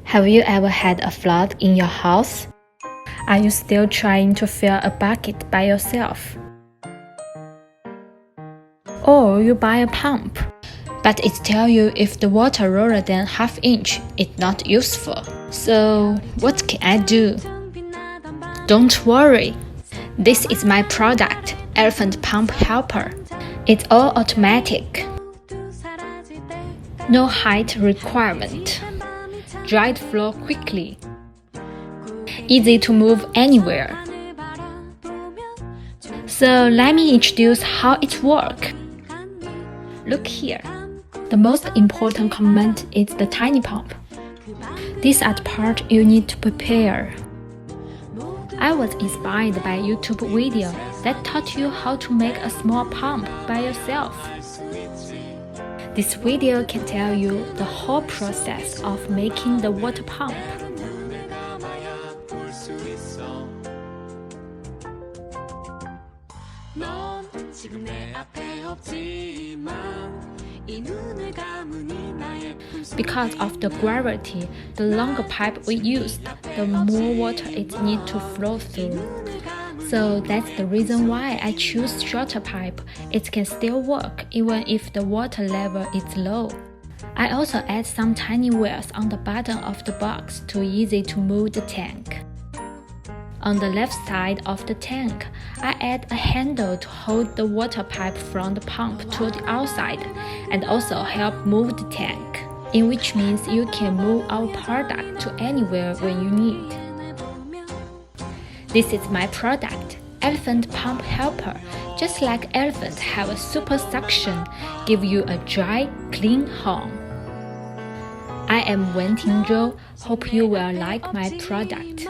Have you ever had a flood in your house? Are you still trying to fill a bucket by yourself? Or you buy a pump, but it tells you if the water lower than ½ inch, it's not useful. So what can I do? Don't worry. This is my product, Elephant Pump Helper. It's all automatic. No height requirement. Dried flow quickly. Easy to move anywhere. So let me introduce how it works. Look here. The most important component is the tiny pump. These are the parts you need to prepare. I was inspired by a YouTube video that taught you how to make a small pump by yourself. This video can tell you the whole process of making the water pump. Because of the gravity, the longer pipe we used, the more water it needs to flow through. So that's the reason why I choose shorter pipe. It can still work even if the water level is low. I also add some tiny wheels on the bottom of the box to easy to move the tank. On the left side of the tank, I add a handle to hold the water pipe from the pump to the outside and also help move the tank, in which means you can move our product to anywhere when you need. This is my product, Elephant Pump Helper. Just like elephants have a super suction, give you a dry, clean home. I am Wen Tinzhou. Hope you will like my product.